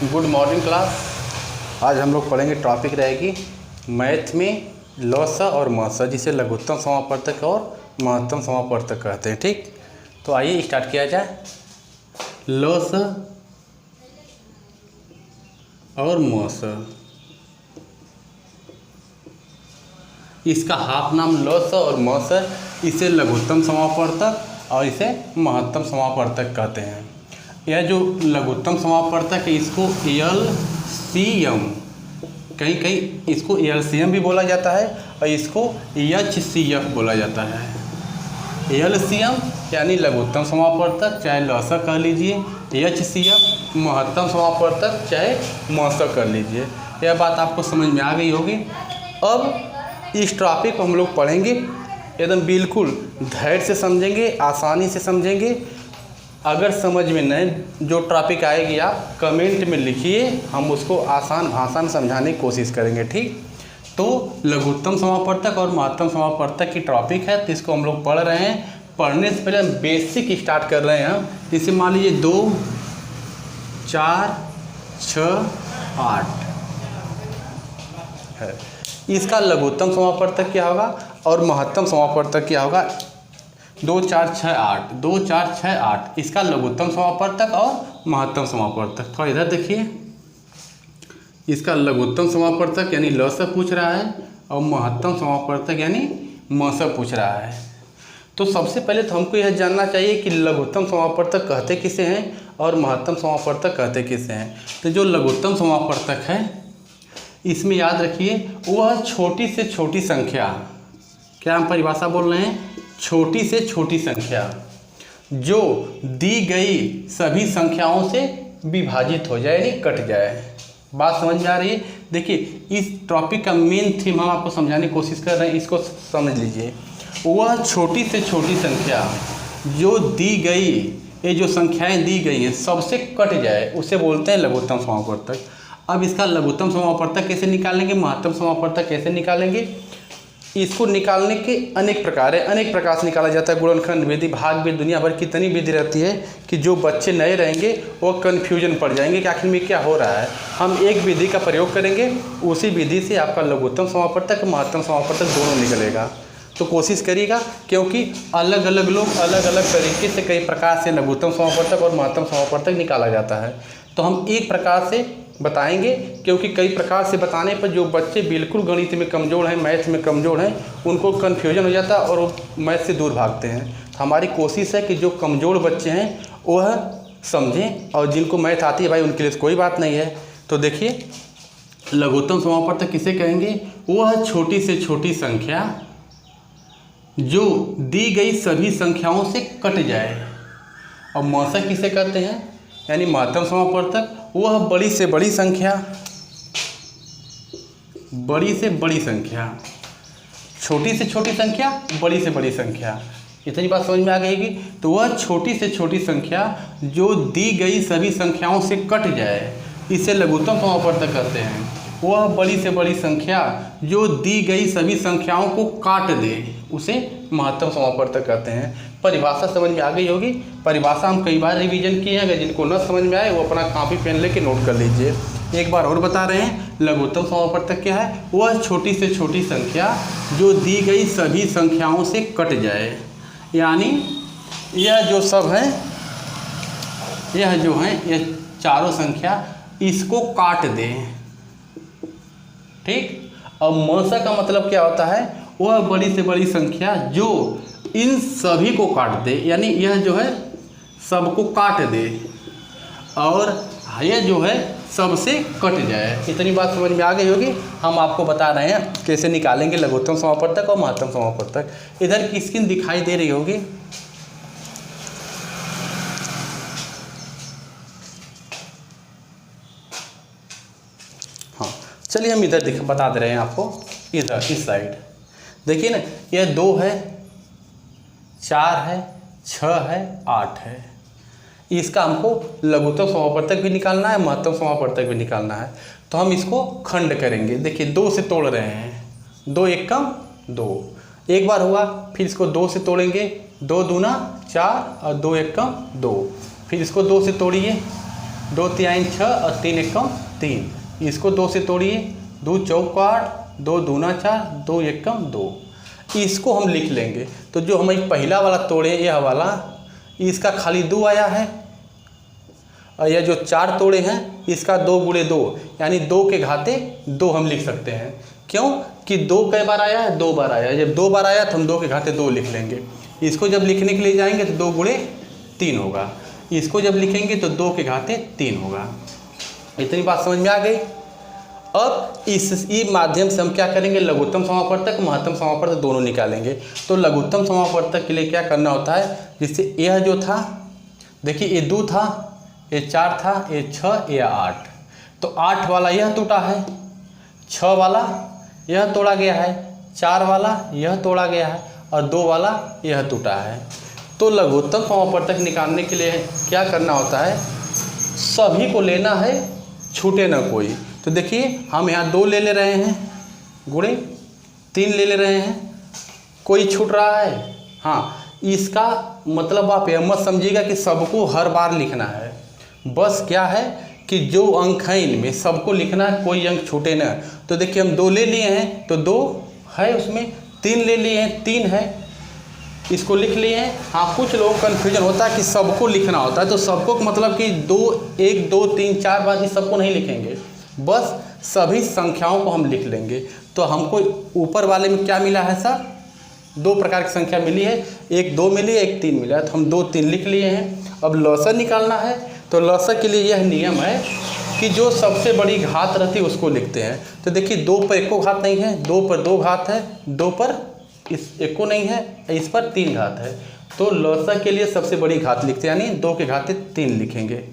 Good morning class. आज हम लोग पढ़ेंगे, टॉपिक रहेगी मैथ में लॉस और मस, जिसे लघुत्तम समापवर्तक और महत्तम समापवर्तक कहते हैं। ठीक, तो आइए स्टार्ट किया जाए। लॉस और मस, इसका हाफ नाम लॉस और मस है। इसे लघुत्तम समापवर्तक और इसे महत्तम समापवर्तक कहते हैं। यह जो लघुत्तम समापवर्तक है इसको एलसीएम, कहीं कहीं इसको एलसीएम भी बोला जाता है और इसको एचसीएफ बोला जाता है। एलसीएम यानी लघुत्तम समापवर्तक, चाहे लॉस कह लीजिए, एचसीएफ महत्तम समापवर्तक, चाहे मस कर लीजिए। यह बात आपको समझ में आ गई होगी। अब इस टॉपिक को हम लोग पढ़ेंगे एकदम बिल्कुल धैर्य से समझेंगे, आसानी से समझेंगे। अगर समझ में नहीं जो टॉपिक आएगी आप कमेंट में लिखिए, हम उसको आसान भाषा में समझाने की कोशिश करेंगे। ठीक, तो लघुत्तम समापवर्तक और महत्तम समापवर्तक की टॉपिक है, तो इसको हम लोग पढ़ रहे हैं। पढ़ने से पहले हम बेसिक स्टार्ट कर रहे हैं। जैसे मान लीजिए 2, 4, 6, 8 है, इसका लघुत्तम समापवर्तक क्या होगा और महत्तम समापवर्तक क्या होगा। 2, 4, 6, 8, 2, 4, 6, 8 इसका लघुत्तम समापवर्तक और महत्तम समापवर्तक। थोड़ा इधर देखिए, इसका लघुत्तम समापवर्तक यानी ल से पूछ रहा है और महत्तम समापवर्तक यानी म से पूछ रहा है। तो सबसे पहले तो हमको यह जानना चाहिए कि लघुत्तम समापवर्तक कहते किसे हैं और महत्तम समापवर्तक कहते किसे हैं। तो जो लघुत्तम समापवर्तक है इसमें याद रखिए वह छोटी से छोटी संख्या, क्या हम परिभाषा बोल रहे हैं, छोटी से छोटी संख्या जो दी गई सभी संख्याओं से विभाजित हो जाए यानी कट जाए। बात समझ में आ रही है। देखिए इस टॉपिक का मेन थीम हम आपको समझाने की कोशिश कर रहे हैं, इसको समझ लीजिए। वह छोटी से छोटी संख्या जो दी गई, ये जो संख्याएं दी गई हैं सबसे कट जाए, उसे बोलते हैं लघुत्तम समापवर्तक। अब इसका लघुत्तम समापवर्तक कैसे निकालेंगे, महत्तम समापवर्तक कैसे निकालेंगे, इसको निकालने के अनेक प्रकार है, अनेक प्रकार से निकाला जाता है। गुणनखंड विधि, भाग विधि, दुनिया भर कितनी विधि रहती है कि जो बच्चे नए रहेंगे वो कन्फ्यूजन पड़ जाएंगे कि आखिर में क्या हो रहा है। हम एक विधि का प्रयोग करेंगे, उसी विधि से आपका लघुत्तम समापवर्तक महत्तम समापवर्तक दोनों निकलेगा। तो कोशिश करिएगा, क्योंकि अलग अलग लोग अलग अलग तरीके से कई प्रकार से लघुत्तम समापवर्तक और महत्तम समापवर्तक निकाला जाता है। तो हम एक प्रकार से बताएंगे, क्योंकि कई प्रकार से बताने पर जो बच्चे बिल्कुल गणित में कमज़ोर हैं, मैथ में कमज़ोर हैं, उनको कन्फ्यूजन हो जाता है और वो मैथ से दूर भागते हैं। तो हमारी कोशिश है कि जो कमज़ोर बच्चे हैं वह समझें और जिनको मैथ आती है भाई उनके लिए कोई बात नहीं है। तो देखिए लघुत्तम समापवर्तक किसे कहेंगे, वह छोटी से छोटी संख्या जो दी गई सभी संख्याओं से कट जाए। और मस किसे कहते हैं यानी महत्तम समापवर्तक, वह बड़ी से बड़ी संख्या, बड़ी से बड़ी संख्या, छोटी से छोटी संख्या, बड़ी से बड़ी संख्या, इतनी बात समझ में आ गई। तो वह छोटी से छोटी संख्या जो दी गई सभी संख्याओं से कट जाए, इसे लघुत्तम समापवर्तक कहते हैं। वह बड़ी से बड़ी संख्या जो दी गई सभी संख्याओं को काट दे, उसे महत्तम समापवर्तक कहते हैं। परिभाषा समझ में आ गई होगी। परिभाषा हम कई बार रिवीजन किए हैं, अगर जिनको न समझ में आए वो अपना कॉपी पेन लेके नोट कर लीजिए। एक बार और बता रहे हैं, लघुत्तम समापवर्तक क्या है, वह छोटी से छोटी संख्या जो दी गई सभी संख्याओं से कट जाए, यानी यह जो सब है, यह जो है यह चारों संख्या इसको काट दें। ठीक, अब मस का मतलब क्या होता है, वह बड़ी से बड़ी संख्या जो इन सभी को काट दे, यानी यह जो है सबको काट दे और यह जो है सबसे कट जाए। इतनी बात समझ में आ गई होगी। हम आपको बता रहे हैं कैसे निकालेंगे लघुत्तम समापवर्तक और महत्तम समापवर्तक। इधर की स्क्रीन दिखाई दे रही होगी। हाँ चलिए हम इधर बता दे रहे हैं आपको। इधर इस साइड देखिए ना, यह 2 है, 4 है, 6 है, 8 है। इसका हमको लघुत्तम समापवर्तक भी निकालना है, महत्तम समापवर्तक भी निकालना है। तो हम इसको खंड करेंगे। देखिए 2 से तोड़ रहे हैं, 2 एकम 2, एक बार हुआ, फिर इसको 2 से तोड़ेंगे, 2 दूना 4 और 2 एकम 2, फिर इसको 2 से तोड़िए, 2 तिहाई 6 और 3 एकम 3। इसको 2 से तोड़िए, 2 चौक 8, 2 दूना 4, 2 एकम 2। इसको हम लिख लेंगे। तो जो हमें पहला वाला तोड़े यह वाला, इसका खाली 2 आया है, और यह जो 4 तोड़े हैं इसका 2 गुणे 2 यानी 2 के घाते 2 हम लिख सकते हैं। क्यों कि 2 कई बार आया है? 2 बार आया है। जब 2 बार आया तो हम 2 के घाते 2 लिख लेंगे। इसको जब लिखने के लिए जाएंगे तो 2 गुणे 3 होगा। इसको जब लिखेंगे तो 2 के घाते 3 होगा। इतनी बात समझ में आ गई। अब इस माध्यम से हम क्या करेंगे, लघुत्तम समापवर्तक महत्तम समापवर्तक दोनों निकालेंगे। तो लघुत्तम समापवर्तक के लिए क्या करना होता है, जिससे यह जो था, देखिए ये 2 था, ये 4 था, ये 6, ये 8। तो 8 वाला यह टूटा है, 6 वाला यह तोड़ा गया है, 4 वाला यह तोड़ा गया है और 2 वाला यह टूटा है। तो लघुत्तम समापवर्तक निकालने के लिए क्या करना होता है, सभी को लेना है, छूटे ना कोई। तो देखिए हम यहाँ 2 ले रहे हैं, गुणे 3 ले रहे हैं, कोई छूट रहा है। हाँ, इसका मतलब आप यह मत समझिएगा कि सबको हर बार लिखना है। बस क्या है कि जो अंक हैं इनमें सबको लिखना है, कोई अंक छूटे ना। तो देखिए हम 2 ले लिए हैं तो 2 है उसमें, 3 ले लिए हैं 3 है, इसको लिख लिए हैं। हाँ, कुछ लोगों को कन्फ्यूजन होता है कि सबको लिखना होता है। तो सबको मतलब कि 2 1 2 3 4 बार सबको नहीं लिखेंगे, बस सभी संख्याओं को हम लिख लेंगे। तो हमको ऊपर वाले में क्या मिला है सर, 2 प्रकार की संख्या मिली है, एक 2 मिली है, एक 3 मिला है। तो हम 2 3 लिख लिए हैं। अब लौसर निकालना है, तो लौसर के लिए यह नियम है कि जो सबसे बड़ी घात रहती है उसको लिखते हैं। तो देखिए 2 पर एको घात नहीं है, 2 पर 2 घात है, 2 पर इस एको नहीं है, इस पर 3 घात है। तो लौसर के लिए सबसे बड़ी घात लिखते हैं, यानी 2 के घाते 3 लिखेंगे।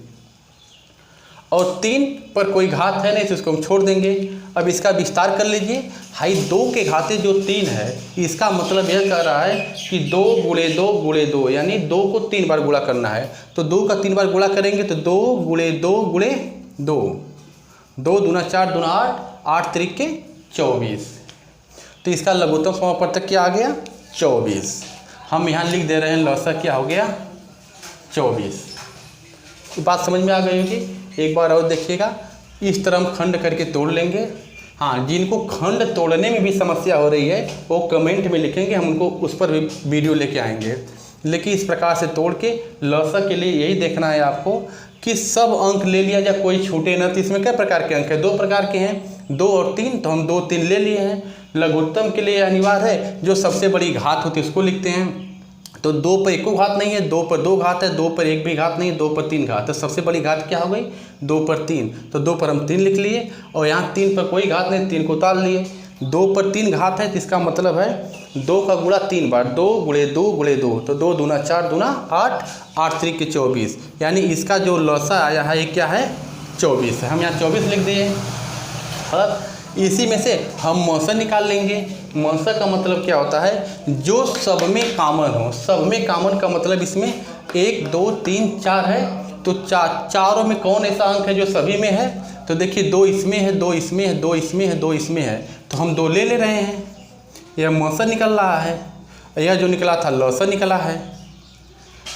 और 3 पर कोई घात है नहीं तो इसको हम छोड़ देंगे। अब इसका विस्तार कर लीजिए। हाई 2 के घाते जो 3 है, इसका मतलब यह कह रहा है कि 2 गुणे 2 गुणे 2 यानी 2 को 3 बार गुणा करना है। तो 2 का 3 बार गुणा करेंगे तो 2 गुणे 2 गुणे 2, 2 दूना 4 दूना 8, 8 त्रिके 24। तो इसका लघुत्तम समापवर्तक क्या आ गया, 24। हम यहाँ लिख दे रहे हैं लौसर क्या हो गया, 24। बात समझ में आ गई होगी। एक बार और देखिएगा, इस तरह हम खंड करके तोड़ लेंगे। हाँ, जिनको खंड तोड़ने में भी समस्या हो रही है वो कमेंट में लिखेंगे, हम उनको उस पर भी वीडियो लेके आएंगे। लेकिन इस प्रकार से तोड़ के लौसर के लिए यही देखना है आपको कि सब अंक ले लिया जाए, कोई छूटे ना। तो इसमें क्या प्रकार के अंक है, 2 प्रकार के हैं, 2 और 3। तो हम 2 3 ले लिए हैं। लघुत्तम के लिए अनिवार्य है जो सबसे बड़ी घात होती है उसको लिखते हैं। तो 2 पर एको घात नहीं है, 2 पर 2 घात है, 2 पर एक भी घात नहीं है, 2 पर 3 घात। तो सबसे बड़ी घात क्या हो गई, 2 पर 3। तो 2 पर हम 3 लिख लिए, और यहाँ 3 पर कोई घात नहीं, 3 को उतार लिए। 2 पर 3 घात है तो इसका मतलब है 2 का गुणा 3 बार, 2 गुणे 2 गुणे 2। तो 2 दूना 4 दूना 8, 8 त्रिके 24। यानी इसका जो लौसर आया है ये क्या है, 24 है। हम यहाँ 24 लिख दिए। अब इसी में से हम मौसर निकाल लेंगे। मौसर का मतलब क्या होता है, जो सब में कॉमन हो। सब में कॉमन का मतलब इसमें 1 2 3 4 है। तो चारों में कौन ऐसा अंक है जो सभी में है। तो देखिए 2 इसमें है, 2 इसमें है, 2 इसमें है, 2 इसमें है। तो हम 2 ले रहे हैं। यह मौसर निकल रहा है, यह जो निकला था लौसर निकला है।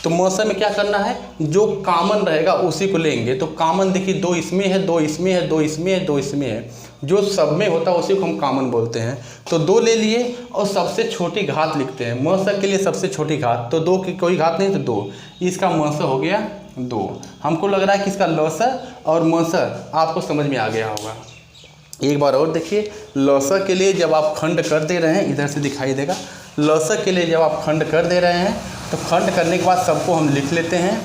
तो मौसर में क्या करना है, जो कॉमन रहेगा उसी को लेंगे। तो कॉमन देखिए 2 इसमें है, 2 इसमें है, 2 इसमें है, 2 इसमें है। जो सब में होता है उसी को हम कॉमन बोलते हैं। तो 2 ले लिए और सबसे छोटी घात लिखते हैं। मौसर के लिए सबसे छोटी घात, तो 2 की कोई घात नहीं तो 2। इसका मौसर हो गया 2। हमको लग रहा है कि इसका लौसर और मौसर आपको समझ में आ गया होगा। एक बार और देखिए, लौसर के लिए जब आप खंड कर दे रहे हैं, इधर से दिखाई देगा। लौसर के लिए जब आप खंड कर दे रहे हैं तो खंड करने के बाद सबको हम लिख लेते हैं।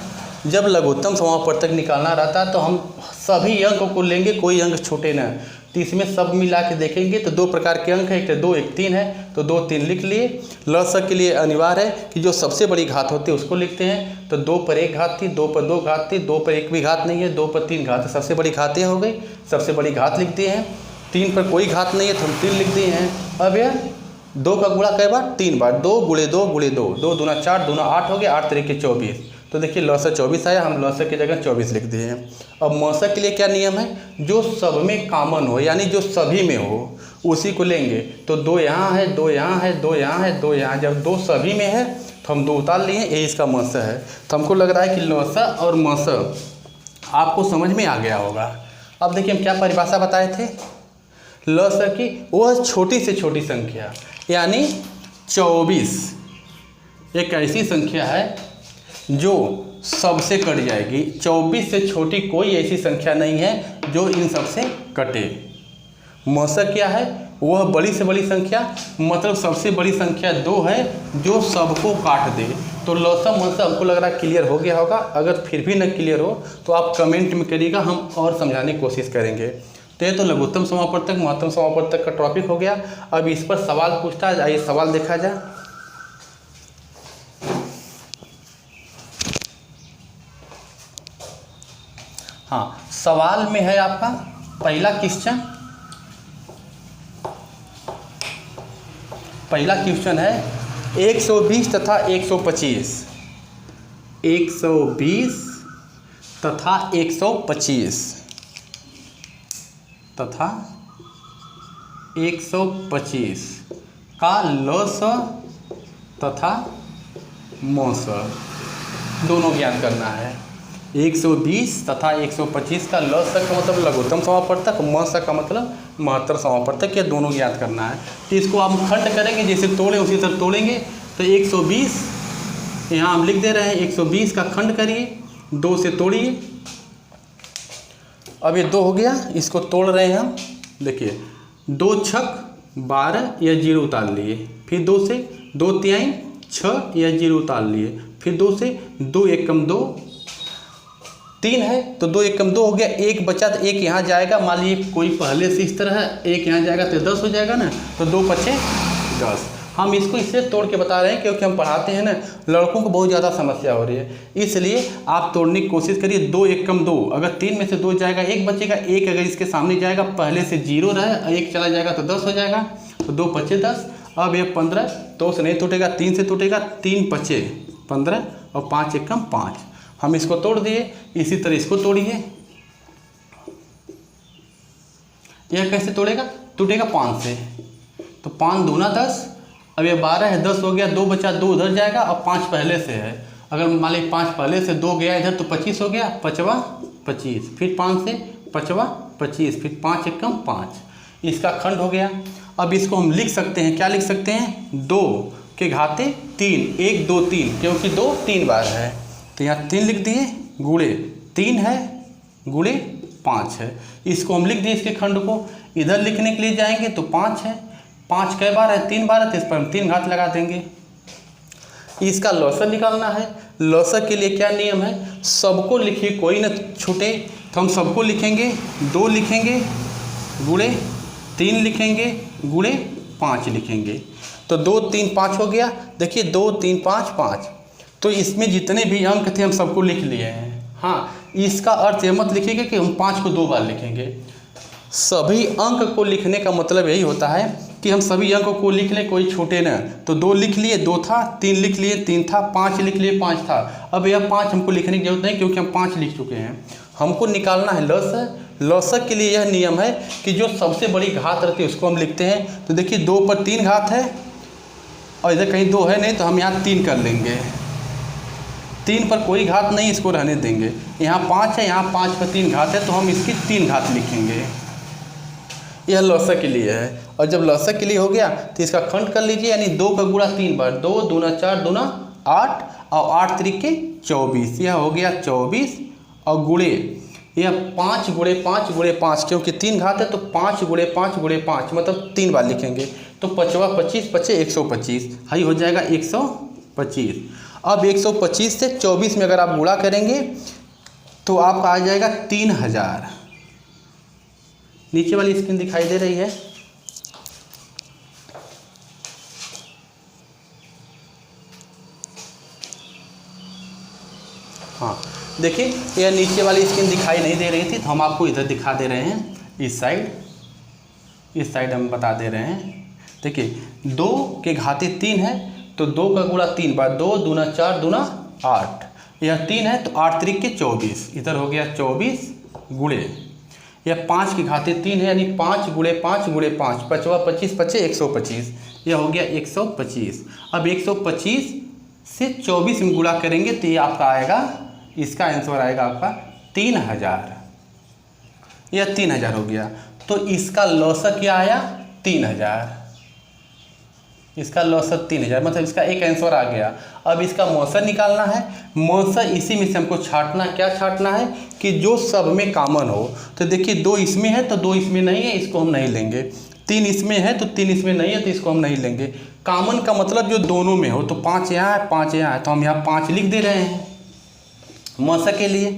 जब लघुत्तम समापवर्तक निकालना रहता है तो हम सभी अंकों को लेंगे, कोई अंक छूटे ना। तो इसमें सब मिला के देखेंगे तो 2 प्रकार के अंक है, एक 2 एक 3 है। तो 2 3 लिख लिए। लौसर के लिए अनिवार्य है कि जो सबसे बड़ी घात होती है उसको लिखते हैं। तो 2 पर 1 घात थी, 2 पर 2 घात थी, 2 पर एक भी घात नहीं है, 2 पर 3 घात है। सबसे बड़ी घातें हो गई, सबसे बड़ी घात लिख दिए हैं। 3 पर कोई घात नहीं है तो हम 3 लिख दिए हैं। अब यह 2 का गुणा कई बार, 3 बार, 2 गुणे 2 गुणे 2, 2 दूना 4 दूना 8 हो गया, 8 त्रिके 24। तो देखिए लौसर 24 आया, हम लौसर की जगह 24 लिख दिए हैं। अब मौसर के लिए क्या नियम है, जो सब में कॉमन हो यानी जो सभी में हो उसी को लेंगे। तो 2 यहाँ है, 2 यहाँ है, 2 यहाँ है, 2 यहाँ। जब 2 सभी में है तो हम 2 उतार लिए, यही इसका मौसर है। तो हमको लग रहा है कि लौसर और मौसर आपको समझ में आ गया होगा। अब देखिए हम क्या परिभाषा बताए थे, लॉसर की वह छोटी से छोटी संख्या, यानी 24 एक ऐसी संख्या है जो सबसे कट जाएगी। 24 से छोटी कोई ऐसी संख्या नहीं है जो इन सब से कटे। मौसक क्या है, वह बड़ी से बड़ी संख्या, मतलब सबसे बड़ी संख्या 2 है जो सबको काट दे। तो लौसम मौसम हमको लग रहा है क्लियर हो गया होगा। अगर फिर भी न क्लियर हो तो आप कमेंट में करिएगा, हम और समझाने की कोशिश करेंगे। तो ये तो लघुत्तम समापवर्तक महत्तम समापवर्तक का टॉपिक हो गया। अब इस पर सवाल पूछता है, आइए सवाल देखा जाए। हाँ, सवाल में है आपका पहला क्वेश्चन है 120 तथा 125, 120 तथा 125 का लस तथा मौस दोनों ज्ञात करना है। 120 तथा 125 का लस का मतलब लघुत्तम समापवर्तक, मौस का मतलब महत्तम समापवर्तक, ये दोनों ज्ञात करना है। तो इसको हम खंड करेंगे, जैसे तोड़े उसी तरह तोड़ेंगे। तो 120 यहाँ हम लिख दे रहे हैं, 120 का खंड करिए, 2 से तोड़िए। अब ये 2 हो गया, इसको तोड़ रहे हैं हम। देखिए 2 छक 12 या 0 उतार लिए, फिर 2 से 2 तिहाई 6 या 0 उतार लिए, फिर 2 से 2 एकम 2, 3 है तो 2 एकम 2 हो गया, 1 बचा तो 1 यहाँ जाएगा। मान लीजिए कोई पहले से इस तरह है, 1 यहाँ जाएगा तो 10 हो जाएगा ना, तो 2 पचे 10। हम इसको इससे तोड़ के बता रहे हैं क्योंकि हम पढ़ाते हैं ना, लड़कों को बहुत ज़्यादा समस्या हो रही है, इसलिए आप तोड़ने की कोशिश करिए। 2 एकम 2, अगर 3 में से 2 जाएगा 1 बचेगा, 1 अगर इसके सामने जाएगा पहले से 0 रहे, 1 चला जाएगा तो 10 हो जाएगा, तो 2 पचे 10। अब ये 15 2 से नहीं टूटेगा, 3 से टूटेगा, 3 पचे 15 और 5 एकम 5। हम इसको तोड़ दिए, इसी तरह इसको तोड़िए। यह कैसे तोड़ेगा, टूटेगा 5 से, तो 5 दूना 10, अब ये 12 है, 10 हो गया, 2 बचा, 2 उधर जाएगा, अब 5 पहले से है। अगर मान लीजिए 5 पहले से 2 गया इधर तो 25 हो गया, 5वां 25, फिर 5 से 5वां 25, फिर 5 एकम 5, इसका खंड हो गया। अब इसको हम लिख सकते हैं, क्या लिख सकते हैं, 2 के घाते 3, 1 2 3, क्योंकि 2 3 बार है तो यहाँ 3 लिख दिए, गुणे 3 है गुणे 5 है। इसको हम लिख दिए, इसके खंड को इधर लिखने के लिए जाएंगे तो 5 है, 5 कई बार है, 3 बार है, तो इस पर हम 3 घात लगा देंगे। इसका लौसर निकालना है। लौसर के लिए क्या नियम है, सबको लिखिए, कोई न छूटे, तो हम सबको लिखेंगे, 2 लिखेंगे गुणे 3 लिखेंगे गुणे 5 लिखेंगे, तो 2 3 5 हो गया। देखिए 2 3 5 5, तो इसमें जितने भी अंक थे हम सबको लिख लिए हैं। हाँ, इसका अर्थ ये मत लिखिएगा कि हम 5 को 2 बार लिखेंगे। सभी अंक को लिखने का मतलब यही होता है कि हम सभी अंकों को लिख लें, कोई छूटे ना। तो 2 लिख लिए, 2 था, 3 लिख लिए, 3 था, 5 लिख लिए, 5 था। अब यह 5 हमको लिखने की जरूरत नहीं क्योंकि हम 5 लिख चुके हैं। हमको निकालना है लौसर। लौसर के लिए यह नियम है कि जो सबसे बड़ी घात रहती है उसको हम लिखते हैं। तो देखिए 2 पर 3 घात है और इधर कहीं 2 है नहीं, तो हम यहाँ 3 कर लेंगे। 3 पर कोई घात नहीं, इसको रहने देंगे। यहाँ 5 है, यहाँ 5 पर 3 घात है, तो हम इसकी 3 घात लिखेंगे। यह लौसर के लिए है। और जब लौसर के लिए हो गया तो इसका खंड कर लीजिए, यानी 2 का गुणा 3 बार, 2 दूना 4 दूना 8 और 8 त्रिके 24, यह हो गया 24। और गुणे यह 5 गुणे 5 गुणे 5, क्योंकि 3 घात है तो 5 गुणे 5 गुणे 5 मतलब 3 बार लिखेंगे। तो 5वां 25 पचे 125, हाई हो जाएगा 125। अब 125 से 24 में अगर आप गुणा करेंगे तो आपका आ जाएगा 3000। नीचे वाली स्क्रीन दिखाई दे रही है, हाँ देखिए, यह नीचे वाली स्क्रीन दिखाई नहीं दे रही थी तो हम आपको इधर दिखा दे रहे हैं, इस साइड हम बता दे रहे हैं। देखिए 2 के घाते 3 है तो 2 का गुणा 3 बार, 2 दूना 4 दूना 8, यह 3 है तो 8 त्रिके 24, इधर हो गया 24 गुणे यह 5 के घाते 3 है, यानी 5 गुणे 5 गुणे 5, 5वां 25 पचे 125, यह हो गया 125। अब 125 से 24 में गुणा करेंगे तो ये आपका आएगा, इसका आंसर आएगा आपका 3000, यह 3000 हो गया। तो इसका लौसक क्या आया 3000, इसका लौसक 3000, मतलब इसका एक आंसर आ गया। अब इसका मौसर निकालना है। मौसर इसी में से हमको छांटना, क्या छांटना है कि जो सब में कॉमन हो। तो देखिए 2 इसमें है तो 2 इसमें नहीं है, इसको हम नहीं लेंगे। 3 इसमें है तो 3 इसमें नहीं है तो इसको हम नहीं लेंगे। कॉमन का मतलब जो दोनों में हो, तो 5 यहाँ है 5 यहाँ है, तो हम यहाँ 5 लिख दे रहे हैं। मौसर के लिए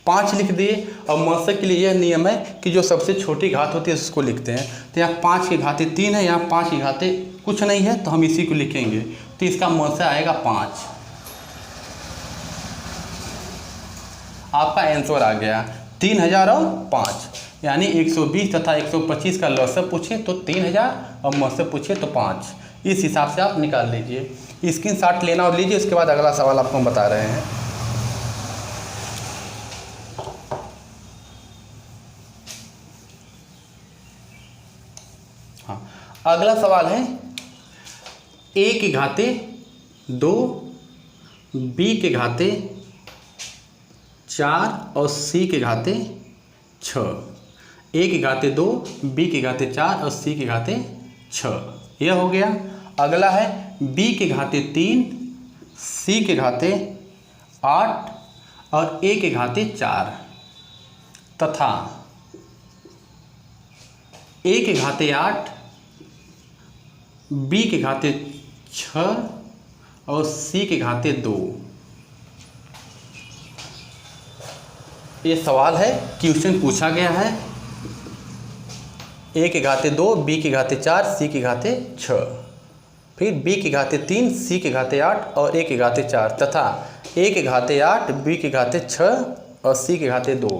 5 लिख दिए। और मौसर के लिए यह नियम है कि जो सबसे छोटी घात होती है उसको लिखते हैं। तो यहाँ 5 की घाते 3 है, यहाँ 5 की घाते कुछ नहीं है, तो हम इसी को लिखेंगे। तो इसका मौसर आएगा 5। आपका आंसर आ गया 3000 और 5, यानी 120 तथा 125 का लौसक पूछे तो 3000 और मौसर पूछे तो 5। इस हिसाब से आप निकाल लीजिए। स्क्रीनशॉट लेना और लीजिए। उसके बाद अगला सवाल आपको हम बता रहे हैं। हाँ, अगला सवाल है a के घाते 2, b के घाते 4 और c के घाते 6। a के घाते 2, b के घाते 4 और c के घाते 6, यह हो गया। अगला है b के घाते 3, c के घाते 8 और a के घाते 4 तथा a के घाते 8, b के घाते 6 और c के घाते 2। ये सवाल है, क्वेश्चन पूछा गया है। a के घाते 2, b के घाते 4, c के घाते 6, फिर b के घाते 3, c के घाते 8 और a के घाते 4 तथा a के घाते 8, b के घाते 6 और c के घाते 2।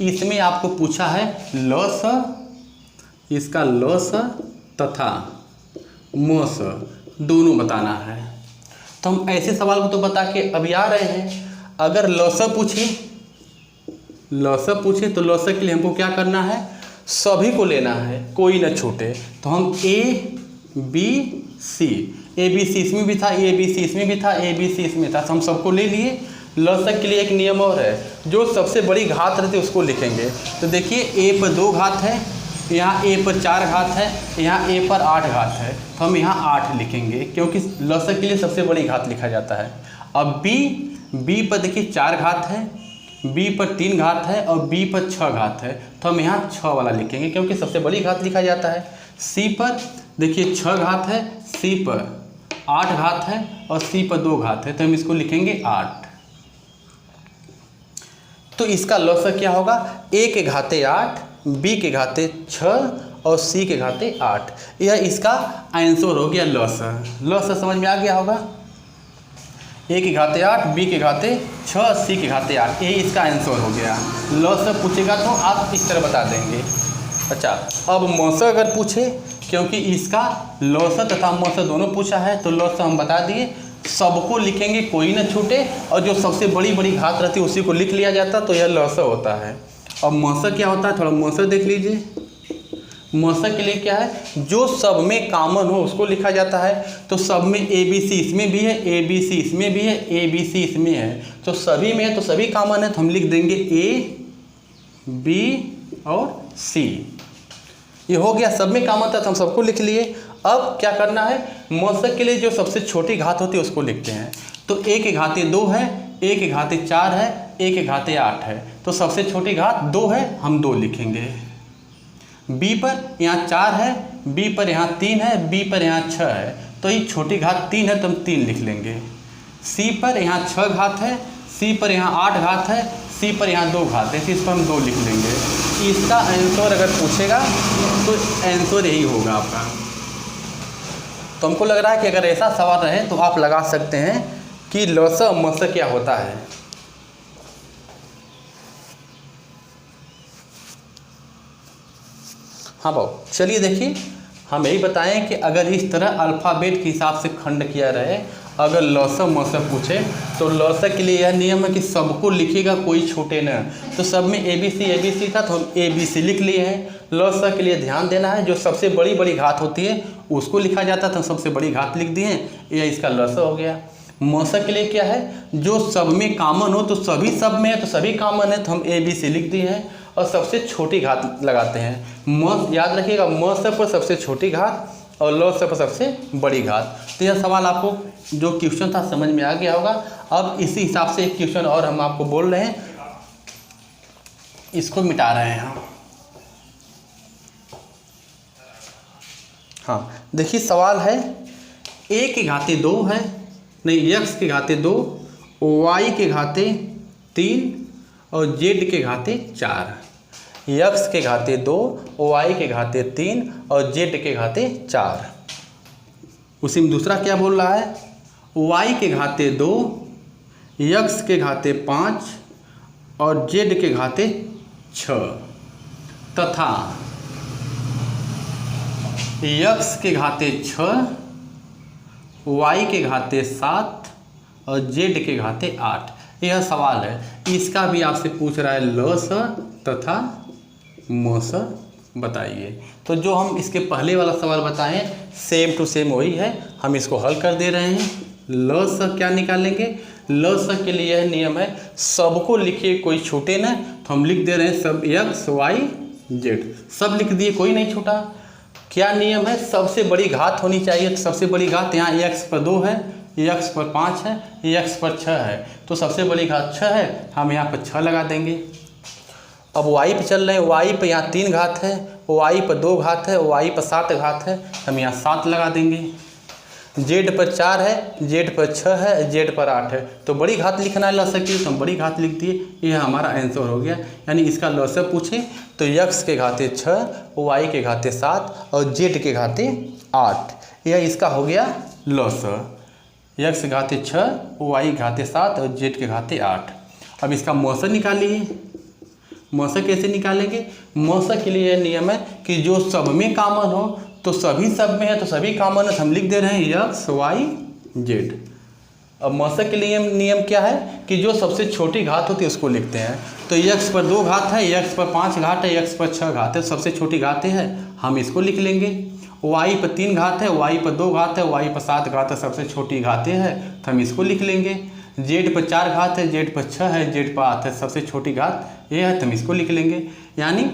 इसमें आपको पूछा है लौस, इसका लौस तथा मौस दोनों बताना है। तो हम ऐसे सवाल को तो बता के अभी आ रहे हैं। अगर लौसक पूछे तो लौसक के लिए हमको क्या करना है, सभी को लेना है, कोई ना छूटे। तो हम A B C, ABC इसमें भी था, ABC इसमें भी था, ABC इसमें था, तो हम सबको ले लिए। लौसक के लिए एक नियम और है, जो सबसे बड़ी घात रहती है उसको लिखेंगे। तो देखिए A पर 2 घात है, यहाँ A पर 4 घात है, यहाँ A पर 8 घात है, तो हम यहाँ 8 लिखेंगे, क्योंकि लौसक के लिए सबसे बड़ी घात लिखा जाता है। अब B पर देखिए 4 घात है, B पर 3 घात है और B पर 6 घात है, तो हम यहाँ 6 वाला लिखेंगे, क्योंकि सबसे बड़ी घात लिखा जाता है। C पर देखिए 6 घात है, C पर 8 घात है और C पर 2 घात है, तो हम इसको लिखेंगे 8। तो इसका लौसक क्या होगा, A के घाते 8, B के घाते 6 और C के घाते 8। यह इसका आंसर हो गया लौसक। लौसक समझ में आ गया होगा। A के घाते 8, B के घाते 6, C के घाते 8, यही इसका आंसर हो गया। लौसक पूछेगा तो आप इस तरह बता देंगे। अच्छा, अब मौसक अगर पूछे, क्योंकि इसका लौसक तथा मौसक दोनों पूछा है, तो लौसक हम बता दिए, सबको लिखेंगे, कोई ना छूटे, और जो सबसे बड़ी बड़ी घात रहती है उसी को लिख लिया जाता, तो यह लौसक होता है। अब मौसक क्या होता है, थोड़ा मौसक देख लीजिए। मौसक के लिए क्या है, जो सब में कॉमन हो उसको लिखा जाता है। तो सब में ABC इसमें भी है, ABC इसमें भी है, ABC इसमें है, तो सभी में है, तो सभी कॉमन है, तो हम लिख देंगे A B और C। ये हो गया, सब में कॉमन था तो हम सबको लिख लिए। अब क्या करना है, मौसक के लिए जो सबसे छोटी घात होती है उसको लिखते हैं। तो A के घाते 2 है, A के घाते 4 है, A के घाते 8 है, तो सबसे छोटी घात 2 है, हम 2 लिखेंगे। B पर यहाँ 4 है, B पर यहाँ 3 है, B पर यहाँ 6 है, तो ये छोटी घात 3 है, तो हम 3 लिख लेंगे। C पर यहाँ 6 घात है, C पर यहाँ 8 घात है, C पर यहाँ 2 घात है, तो इस पर हम 2 लिख लेंगे। इसका आंसर अगर पूछेगा तो आंसर यही होगा आपका। तो हमको लग रहा है कि अगर ऐसा सवाल रहे तो आप लगा सकते हैं कि लौसक मौसक क्या होता है। हाँ बाबू, चलिए देखिए, हम यही बताएं कि अगर इस तरह अल्फ़ाबेट के हिसाब से खंड किया रहे, अगर लौसक मौसक पूछे तो लौसक के लिए यह नियम है कि सबको लिखिएगा, कोई छूटे न। तो सब में ABC था तो हम ABC लिख लिए हैं। लौसक के लिए ध्यान देना है, जो सबसे बड़ी बड़ी घात होती है उसको लिखा जाता था, सबसे बड़ी घात लिख दिए, यह इसका लौसक हो गया। मौसक के लिए क्या है, जो सब में कॉमन हो, तो सभी सब में है तो सभी कॉमन है, तो हम ABC लिख दिए हैं और सबसे छोटी घात लगाते हैं। याद रखिएगा, म से पर सबसे छोटी घात और ल से पर सबसे बड़ी घात। तो यह सवाल आपको जो क्वेश्चन था समझ में आ गया होगा। अब इसी हिसाब से एक क्वेश्चन और हम आपको बोल रहे हैं, इसको मिटा रहे हैं हम। हाँ देखिए, सवाल है a की घाते 2 है, नहीं x की घाते 2, y के घाते 3 और z के घाते 4। x के घाते 2, y के घाते 3 और z के घाते 4। उसी में दूसरा क्या बोल रहा है, y के घाते 2, x के घाते 5 और z के घाते 6 तथा x के घाते 6, y के घाते 7 और z के घाते 8। यह सवाल है, इसका भी आपसे पूछ रहा है लस तथा मस बताइए। तो जो हम इसके पहले वाला सवाल बताएं सेम टू सेम वही है, हम इसको हल कर दे रहे हैं। लस क्या निकालेंगे, लस के लिए यह नियम है, सबको लिखिए कोई छूटे ना, तो हम लिख दे रहे हैं सब x y z, सब लिख दिए कोई नहीं छूटा। क्या नियम है, सबसे बड़ी घात होनी चाहिए, तो सबसे बड़ी घात यहाँ x पर 2 है, x पर 5 है, x पर 6 है, तो सबसे बड़ी घात 6 है, हम यहाँ पर 6 लगा देंगे। अब y पे चल रहे हैं, y पे यहाँ 3 घात है, y पर 2 घात है, y पर 7 घात है, हम यहाँ 7 लगा देंगे। z पर 4 है, z पर 6 है, z पर 8 है, तो बड़ी घात लिखना है लस की, तो हम बड़ी घात लिख दिए, यह हमारा आंसर हो गया। यानी इसका लस पूछे तो x के घाते 6, y के घाते 7 और z के घाते 8, यह इसका हो गया लस। x के घाते 6, y के घाते 7 और z के घाते 8। अब इसका मौसा निकालिए। मौसा कैसे निकालेंगे, मौसा के लिए यह नियम है कि जो सब में कॉमन हो, तो सभी सब में है तो सभी कॉमन है, तो हम लिख दे रहे हैं x y z। अब मौसा के लिए नियम क्या है कि जो सबसे छोटी घात होती है उसको लिखते हैं। तो x पर 2 घात है, x पर 5 घात है, x पर 6 घात है, सबसे छोटी घातें है, हम इसको लिख लेंगे। y पर 3 घात है, y पर 2 घात है, y पर 7 घात है, सबसे छोटी घातें है, तो हम इसको लिख लेंगे। z पर 4 घात है, z पर 6 है, z पर 8 है, सबसे छोटी घात ये है, तो हम इसको लिख लेंगे। यानी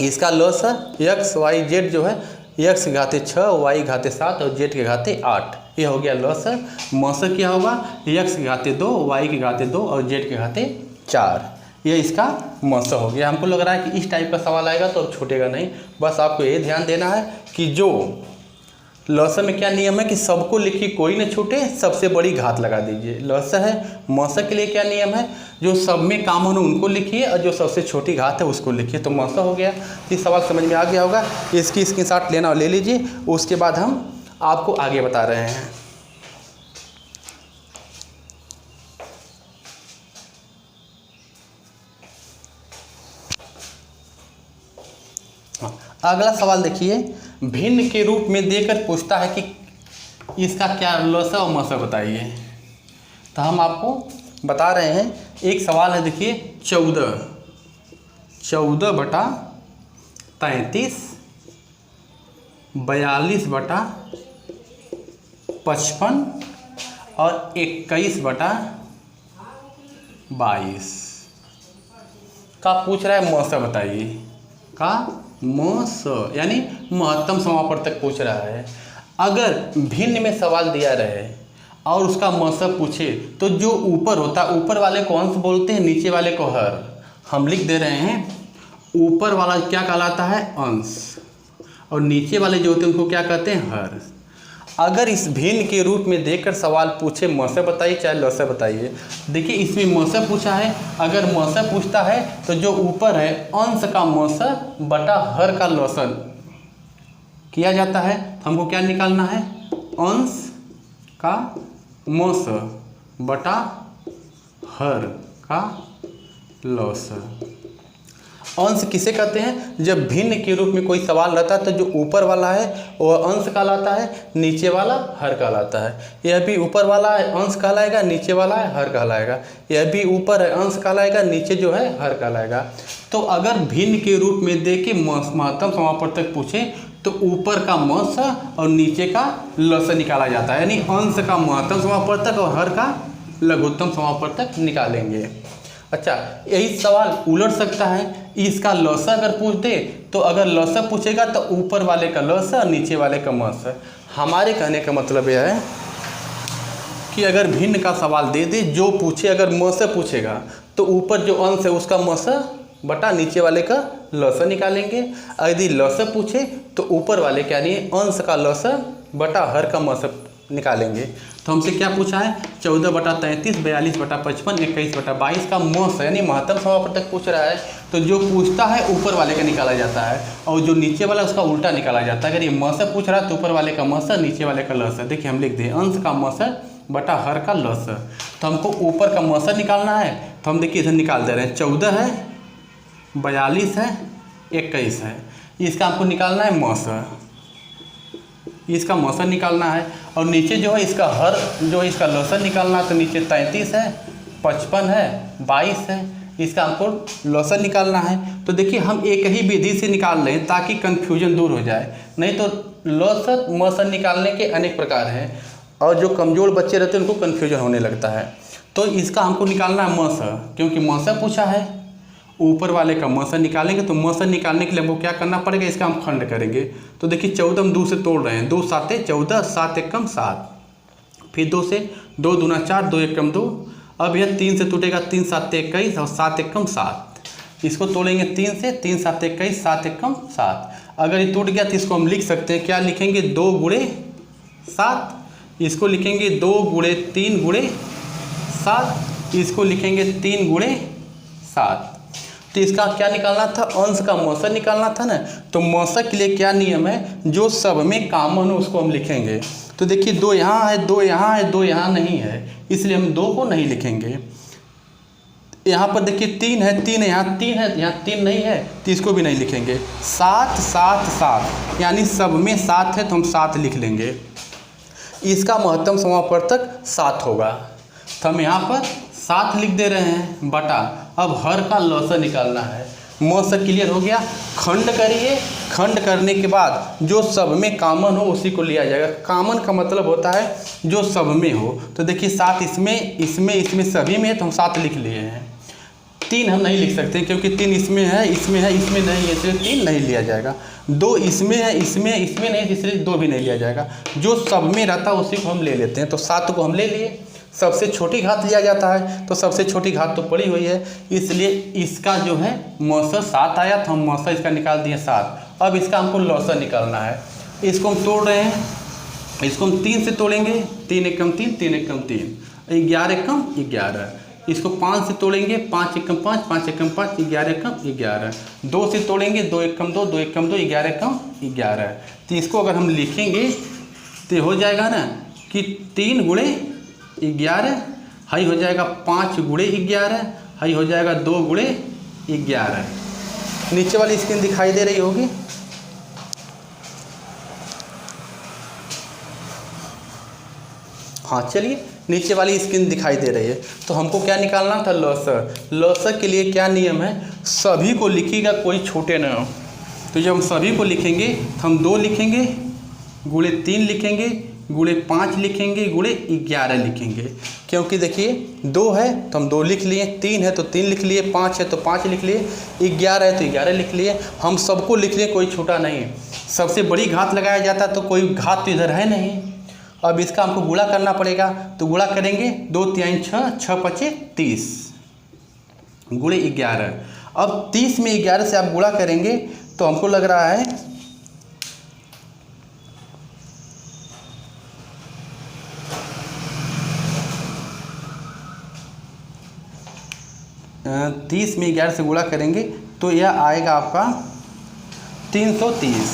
इसका लॉस है x y z जो है, x के घाते 6, y घाते 7 और z के घाते 8, ये हो गया लॉस है। मौसा क्या होगा, x के घाते 2, y के घाते 2 और z के घाते 4, ये इसका मौसा हो गया। हमको लग रहा है कि इस टाइप का सवाल आएगा तो छूटेगा नहीं। बस आपको ये ध्यान देना है कि जो लॉस में क्या नियम है कि सबको लिखिए कोई न छूटे, सबसे बड़ी घात लगा दीजिए, लॉस है। मौसा के लिए क्या नियम है, जो सब में कॉमन हो उनको लिखिए और जो सबसे छोटी घात है उसको लिखिए, तो मौसा हो गया। ये सवाल समझ में आ गया होगा, इसकी स्क्रीनशॉट लेना और ले लीजिए, उसके बाद हम आपको आगे बता रहे हैं। अगला सवाल देखिए, भिन्न के रूप में देकर पूछता है कि इसका क्या लसा और मसा बताइए। तो हम आपको बता रहे हैं, एक सवाल है देखिए 14 बटा 33, 42 बटा 55 और 21 बटा 22 का पूछ रहा है, मौसा बताइए का मौस, यानी महत्तम समापवर्तक पूछ रहा है। अगर भिन्न में सवाल दिया रहे और उसका मौसा पूछे तो जो ऊपर होता है, ऊपर वाले को अंश बोलते हैं, नीचे वाले को हर। हम लिख दे रहे हैं, ऊपर वाला क्या कहलाता है अंश और नीचे वाले जो होते हैं उनको क्या कहते हैं हर। अगर इस भिन्न के रूप में देकर सवाल पूछे मौसा बताइए चाहे लौसा बताइए, देखिए इसमें मौसा पूछा है, अगर मौसा पूछता है तो जो ऊपर है अंश का मौसा बटा हर का लौसा किया जाता है। हमको क्या निकालना है, अंश का मौसा बटा हर का लौसा। अंश किसे कहते हैं, जब भिन्न के रूप में कोई सवाल रहता है तो जो ऊपर वाला है वह अंश कहलाता है, नीचे वाला हर कहलाता है। यह भी ऊपर वाला है अंश कहलाएगा, नीचे वाला है हर कहलाएगा। यह भी ऊपर है अंश कहलाएगा, नीचे जो है हर कहलाएगा। तो अगर भिन्न के रूप में दे के महत्तम समापवर्तक पूछे तो ऊपर का म स और नीचे का ल स निकाला जाता है, यानी अंश का महत्तम समापवर्तक और हर का लघुत्तम समापवर्तक निकालेंगे। अच्छा, यही सवाल उलट सकता है, इसका ल स अगर पूछ दे तो अगर ल स पूछेगा तो ऊपर वाले का ल स और नीचे वाले का म स। हमारे कहने का मतलब यह है कि अगर भिन्न का सवाल दे दे, जो पूछे अगर म से पूछेगा तो ऊपर जो अंश है उसका म स बटा नीचे वाले का ल स निकालेंगे। यदि ल स पूछे तो ऊपर वाले क्या नहीं अंश का ल स बटा हर का म स निकालेंगे। तो हमसे क्या पूछा है, 14 बटा 33, 42 बटा 55, 21 बटा 22 का म स यानी महत्तम समापवर्तक पूछ रहा है। तो जो पूछता है ऊपर वाले का निकाला जाता है और जो नीचे वाला उसका उल्टा निकाला जाता है। अगर ये म स पूछ रहा है तो ऊपर वाले का म स, नीचे वाले का ल स। देखिए हम लिख दें अंश का म स बटा हर का ल स। तो हमको ऊपर का म स निकालना है, तो हम देखिए इधर निकाल दे रहे हैं। 14 है, 42 है, 21 है, इसका हमको निकालना है म स, इसका म स निकालना है। और नीचे जो है इसका हर जो है इसका ल स निकालना है। तो नीचे 33 है, 55 है, 22 है, इसका हमको ल स निकालना है। तो देखिए हम एक ही विधि से निकाल रहे हैं ताकि कन्फ्यूजन दूर हो जाए, नहीं तो ल स म स निकालने के अनेक प्रकार हैं और जो कमज़ोर बच्चे रहते हैं उनको कन्फ्यूजन होने लगता है। तो इसका हमको निकालना है म स, क्योंकि म स पूछा है, ऊपर वाले का म स निकालेंगे। तो म स निकालने के लिए हमको क्या करना पड़ेगा, इसका हम खंड करेंगे। तो देखिए 14 हम 2 से तोड़ रहे हैं, 2 7 14, 7 एकम 7, फिर 2 से 2 दूना 4, 2 एकम 2। अब यह 3 से टूटेगा, 3 7 21 और 7 एकम 7। इसको तोड़ेंगे 3 से, 3 7 21, 7 एकम 7। अगर ये टूट गया तो इसको हम लिख सकते हैं, क्या लिखेंगे, 2 गुणे 7। इसको लिखेंगे 2 गुणे 3 गुणे 7, इसको लिखेंगे 3 गुणे 7। तो इसका क्या निकालना था, अंश का म स निकालना था ना। तो म स के लिए क्या नियम है, जो सब में कॉमन हो उसको हम लिखेंगे। तो देखिए 2 यहाँ है, 2 यहाँ है, 2 यहाँ नहीं है, इसलिए हम 2 को नहीं लिखेंगे। यहाँ पर देखिए 3 है, 3 है, यहाँ 3 है, यहाँ 3 नहीं है, तो इसको भी नहीं लिखेंगे। 7 7 7 यानी सब में 7 है तो हम 7 लिख लेंगे। इसका महत्तम समापवर्तक 7 होगा। तो हम यहाँ पर 7 लिख दे रहे हैं बटा, अब हर का ल स निकालना है। म स क्लियर हो गया। खंड करिए, खंड करने के बाद जो सब में कॉमन हो उसी को लिया जाएगा। कॉमन का मतलब होता है जो सब में हो। तो देखिए 7 इसमें इसमें इसमें सभी में है तो हम 7 लिख लिए हैं। 3 हम नहीं लिख सकते क्योंकि 3 इसमें है, इसमें है, इसमें नहीं है, इसलिए 3 नहीं लिया जाएगा। 2 इसमें है, इसमें नहीं, इसलिए 2 भी नहीं लिया जाएगा। जो सब में रहता है उसी को हम ले लेते हैं। तो 7 को हम ले लिए। सबसे छोटी घात लिया जाता है, तो सबसे छोटी घात तो पड़ी हुई है, इसलिए इसका जो है म स 7 आया, तो हम म स इसका निकाल दिए 7। अब इसका हमको ल स निकालना है। इसको हम तोड़ रहे हैं, इसको हम 3 से तोड़ेंगे, 3 एकम 3, 3 एकम 3, 11 एकम 11। इसको 5 से तोड़ेंगे, 5 एकम 5, 5 एकम 5, 11 एकम 11। 2 से तोड़ेंगे, 2 एकम 2, 2 एकम 2, 11 एकम 11। तो इसको अगर हम लिखेंगे तो हो जाएगा ना कि 3 गुणे 11, हाई हो जाएगा 5 गुणे 11, हाई हो जाएगा 2 गुणे 11। नीचे वाली स्क्रीन दिखाई दे रही होगी। हाँ चलिए, नीचे वाली स्क्रीन दिखाई दे रही है। तो हमको क्या निकालना था, ल स। ल स के लिए क्या नियम है, सभी को लिखिएगा, कोई छूटे ना हो। तो जब हम सभी को लिखेंगे तो हम 2 लिखेंगे, गुणे 3 लिखेंगे, गुणे 5 लिखेंगे, गुणे 11 लिखेंगे। क्योंकि देखिए 2 है तो हम 2 लिख लिए, 3 है तो 3 लिख लिए, 5 है तो 5 लिख लिए, 11 है तो 11 लिख लिए। हम सबको लिख लिए, कोई छूटा नहीं। सबसे बड़ी घात लगाया जाता तो कोई घात तो इधर है नहीं। अब इसका हमको गुणा करना पड़ेगा, तो गुणा करेंगे 2 3 6, 6 5 30 गुणे 11। अब 30 में 11 से आप गुणा करेंगे तो हमको लग रहा है 30 में 11 से गुणा करेंगे तो यह आएगा आपका 330।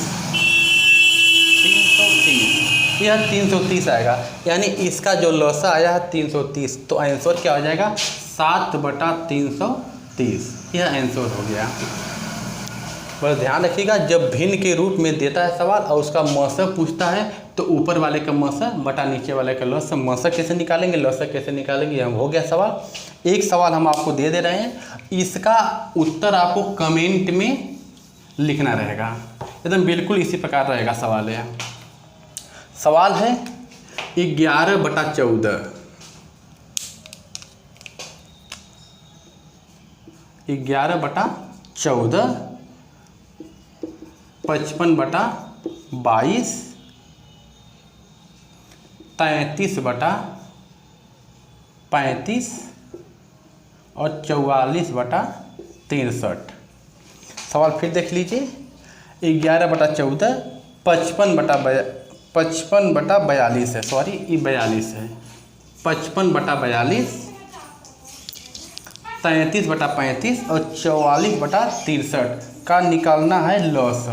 यह 330 आएगा, यानी इसका जो लौसा आया है 330। तो आंसर क्या हो जाएगा, 7/330। यह आंसर हो गया। बस ध्यान रखिएगा, जब भिन्न के रूप में देता है सवाल और उसका मौसम पूछता है तो ऊपर वाले का मौसम बटा नीचे वाले का लौसा। मौसम कैसे निकालेंगे, लौसा कैसे निकालेंगे, हम हो गया सवाल। एक सवाल हम आपको दे रहे हैं, इसका उत्तर आपको कमेंट में लिखना रहेगा। एकदम बिल्कुल इसी प्रकार रहेगा सवाल है। सवाल है 11/14, 11/14, 55/22, 33/35 और 44/63। सवाल फिर देख लीजिए, 11/14, 55/42 है, सॉरी ये 42 है, 55/42, 33/35 और 44/63 का निकालना है लॉस।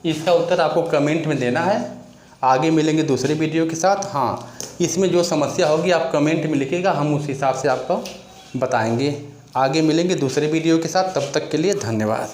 इसका उत्तर आपको कमेंट में देना है। आगे मिलेंगे दूसरे वीडियो के साथ। हाँ, इसमें जो समस्या होगी आप कमेंट में लिखिएगा, हम उस हिसाब से आपको बताएंगे। आगे मिलेंगे दूसरे वीडियो के साथ, तब तक के लिए धन्यवाद।